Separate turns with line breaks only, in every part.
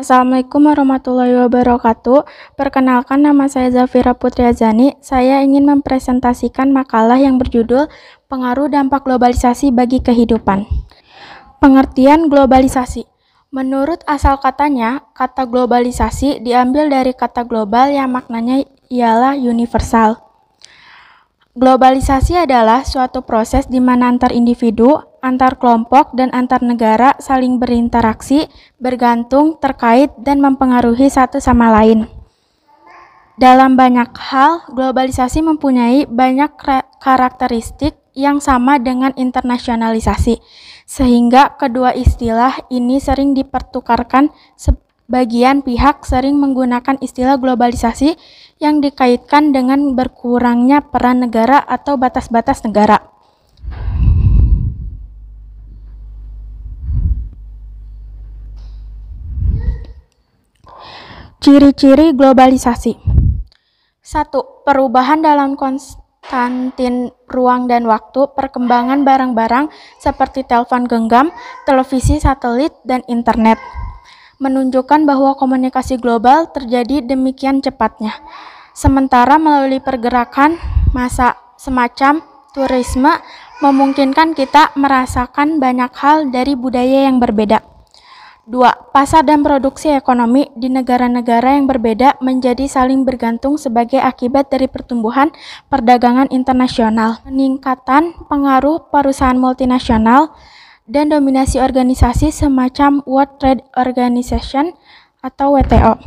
Assalamualaikum warahmatullahi wabarakatuh. Perkenalkan, nama saya Zafira Putriazani. Saya ingin mempresentasikan makalah yang berjudul Pengaruh Dampak Globalisasi bagi Kehidupan. Pengertian globalisasi. Menurut asal katanya, kata globalisasi diambil dari kata global yang maknanya ialah universal. Globalisasi adalah suatu proses di mana antar individu, antar kelompok, dan antar negara saling berinteraksi, bergantung, terkait, dan mempengaruhi satu sama lain. Dalam banyak hal, globalisasi mempunyai banyak karakteristik yang sama dengan internasionalisasi, sehingga kedua istilah ini sering dipertukarkan. Sebagian pihak sering menggunakan istilah globalisasi yang dikaitkan dengan berkurangnya peran negara atau batas-batas negara. Ciri-ciri globalisasi. 1. Perubahan dalam konstantin ruang dan waktu, perkembangan barang-barang seperti telepon genggam, televisi satelit, dan internet menunjukkan bahwa komunikasi global terjadi demikian cepatnya. Sementara melalui pergerakan massa semacam turisme memungkinkan kita merasakan banyak hal dari budaya yang berbeda. 2. Pasar dan produksi ekonomi di negara-negara yang berbeda menjadi saling bergantung sebagai akibat dari pertumbuhan perdagangan internasional, peningkatan pengaruh perusahaan multinasional, dan dominasi organisasi semacam World Trade Organization atau WTO.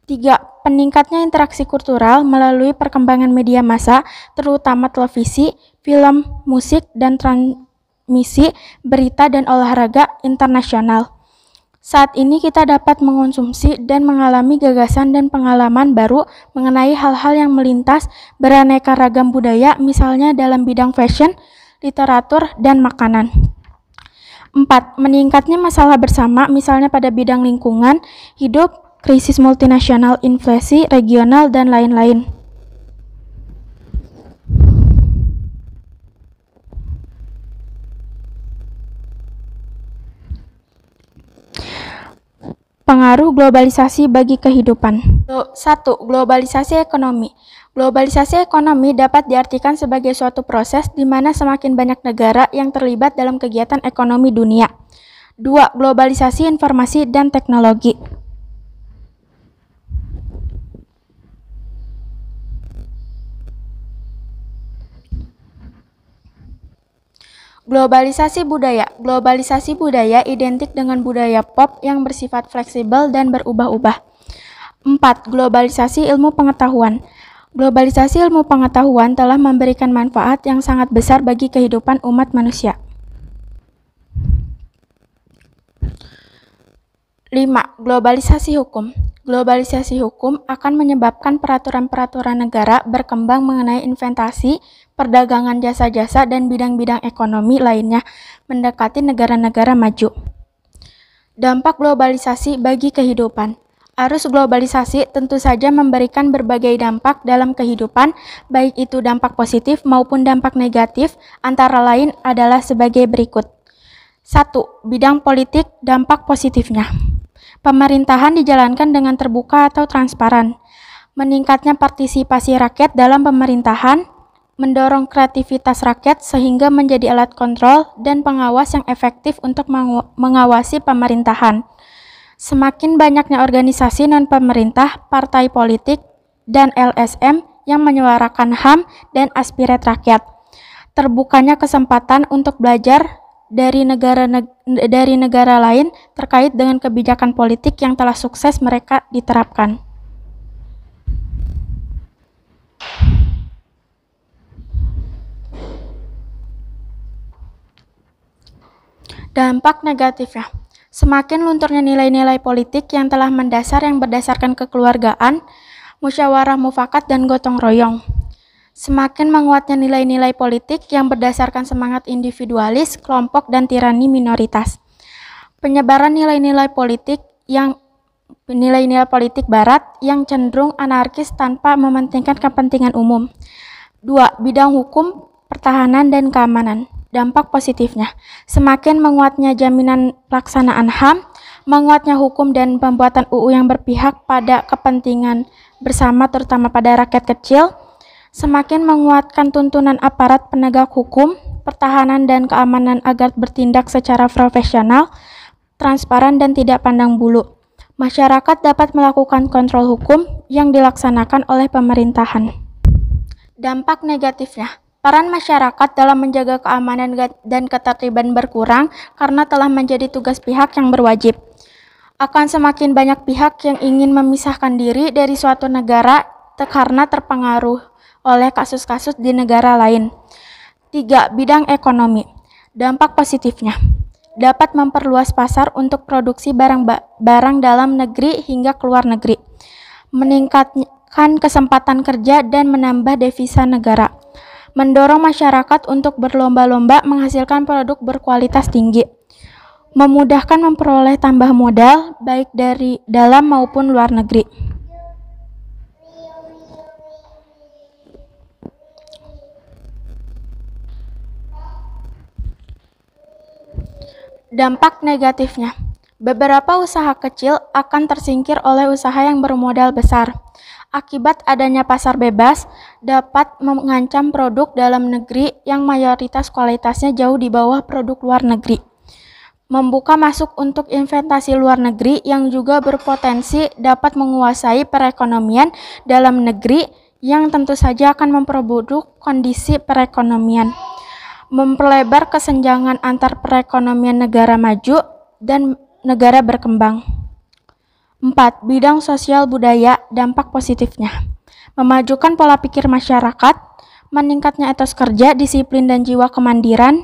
3. Peningkatnya interaksi kultural melalui perkembangan media massa, terutama televisi, film, musik, dan transmisi berita dan olahraga internasional. Saat ini kita dapat mengonsumsi dan mengalami gagasan dan pengalaman baru mengenai hal-hal yang melintas beraneka ragam budaya, misalnya dalam bidang fashion, literatur, dan makanan. 4. Meningkatnya masalah bersama, misalnya pada bidang lingkungan, hidup, krisis multinasional, inflasi regional, dan lain-lain. Pengaruh globalisasi bagi kehidupan. 1. Globalisasi ekonomi. Globalisasi ekonomi dapat diartikan sebagai suatu proses di mana semakin banyak negara yang terlibat dalam kegiatan ekonomi dunia. 2. Globalisasi informasi dan teknologi. Globalisasi budaya. Globalisasi budaya identik dengan budaya pop yang bersifat fleksibel dan berubah-ubah. 4. Globalisasi ilmu pengetahuan. Globalisasi ilmu pengetahuan telah memberikan manfaat yang sangat besar bagi kehidupan umat manusia. 5. Globalisasi hukum. Globalisasi hukum akan menyebabkan peraturan-peraturan negara berkembang mengenai investasi, perdagangan jasa-jasa, dan bidang-bidang ekonomi lainnya mendekati negara-negara maju. Dampak globalisasi bagi kehidupan. Arus globalisasi tentu saja memberikan berbagai dampak dalam kehidupan, baik itu dampak positif maupun dampak negatif, antara lain adalah sebagai berikut. 1. Bidang politik, dampak positifnya. Pemerintahan dijalankan dengan terbuka atau transparan. Meningkatnya partisipasi rakyat dalam pemerintahan, mendorong kreativitas rakyat sehingga menjadi alat kontrol dan pengawas yang efektif untuk mengawasi pemerintahan. Semakin banyaknya organisasi non-pemerintah, partai politik, dan LSM yang menyuarakan HAM dan aspirasi rakyat. Terbukanya kesempatan untuk belajar dari negara lain terkait dengan kebijakan politik yang telah sukses mereka diterapkan. Dampak negatifnya. Semakin lunturnya nilai-nilai politik yang telah mendasar yang berdasarkan kekeluargaan, musyawarah mufakat, dan gotong royong. Semakin menguatnya nilai-nilai politik yang berdasarkan semangat individualis, kelompok, dan tirani minoritas. Penyebaran nilai-nilai politik barat yang cenderung anarkis tanpa mementingkan kepentingan umum. 2. Bidang hukum, pertahanan, dan keamanan. Dampak positifnya, semakin menguatnya jaminan pelaksanaan HAM, Menguatnya hukum dan pembuatan UU yang berpihak pada kepentingan bersama terutama pada rakyat kecil, semakin menguatkan tuntunan aparat penegak hukum, pertahanan dan keamanan agar bertindak secara profesional, transparan dan tidak pandang bulu. Masyarakat dapat melakukan kontrol hukum yang dilaksanakan oleh pemerintahan. Dampak negatifnya, peran masyarakat dalam menjaga keamanan dan ketertiban berkurang karena telah menjadi tugas pihak yang berwajib. Akan semakin banyak pihak yang ingin memisahkan diri dari suatu negara karena terpengaruh oleh kasus-kasus di negara lain. 3. Bidang ekonomi. Dampak positifnya, dapat memperluas pasar untuk produksi barang dalam negeri hingga keluar negeri, meningkatkan kesempatan kerja dan menambah devisa negara, mendorong masyarakat untuk berlomba-lomba menghasilkan produk berkualitas tinggi, memudahkan memperoleh tambah modal baik dari dalam maupun luar negeri. Dampak negatifnya, beberapa usaha kecil akan tersingkir oleh usaha yang bermodal besar. Akibat adanya pasar bebas, dapat mengancam produk dalam negeri yang mayoritas kualitasnya jauh di bawah produk luar negeri. Membuka masuk untuk investasi luar negeri yang juga berpotensi dapat menguasai perekonomian dalam negeri yang tentu saja akan memperburuk kondisi perekonomian. Memperlebar kesenjangan antar perekonomian negara maju dan negara berkembang. 4. Bidang sosial budaya, dampak positifnya, memajukan pola pikir masyarakat, meningkatnya etos kerja, disiplin dan jiwa kemandiran,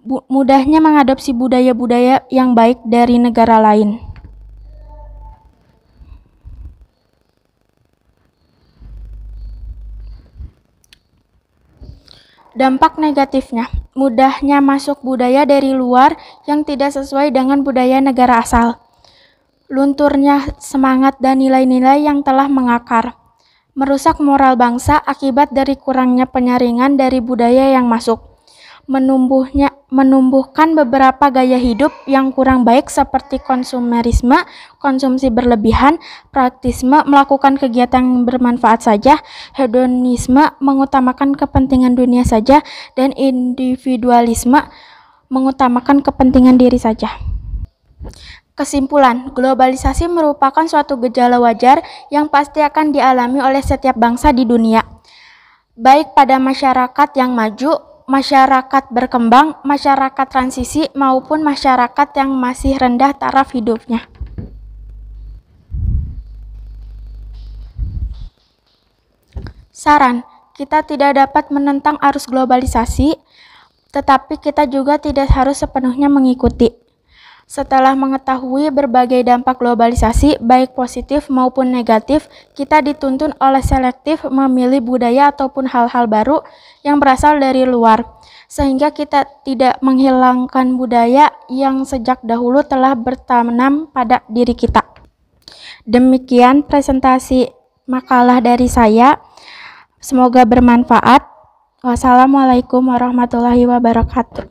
mudahnya mengadopsi budaya-budaya yang baik dari negara lain. Dampak negatifnya, mudahnya masuk budaya dari luar yang tidak sesuai dengan budaya negara asal. Lunturnya semangat dan nilai-nilai yang telah mengakar. Merusak moral bangsa akibat dari kurangnya penyaringan dari budaya yang masuk. Menumbuhkan beberapa gaya hidup yang kurang baik seperti konsumerisme, konsumsi berlebihan, praktisme, melakukan kegiatan yang bermanfaat saja, hedonisme, mengutamakan kepentingan dunia saja, dan individualisme, mengutamakan kepentingan diri saja. Kesimpulan, globalisasi merupakan suatu gejala wajar yang pasti akan dialami oleh setiap bangsa di dunia, baik pada masyarakat yang maju, masyarakat berkembang, masyarakat transisi, maupun masyarakat yang masih rendah taraf hidupnya. Saran, kita tidak dapat menentang arus globalisasi, tetapi kita juga tidak harus sepenuhnya mengikuti. Setelah mengetahui berbagai dampak globalisasi, baik positif maupun negatif, kita dituntun oleh selektif memilih budaya ataupun hal-hal baru yang berasal dari luar, sehingga kita tidak menghilangkan budaya yang sejak dahulu telah bertanam pada diri kita. Demikian presentasi makalah dari saya. Semoga bermanfaat. Wassalamualaikum warahmatullahi wabarakatuh.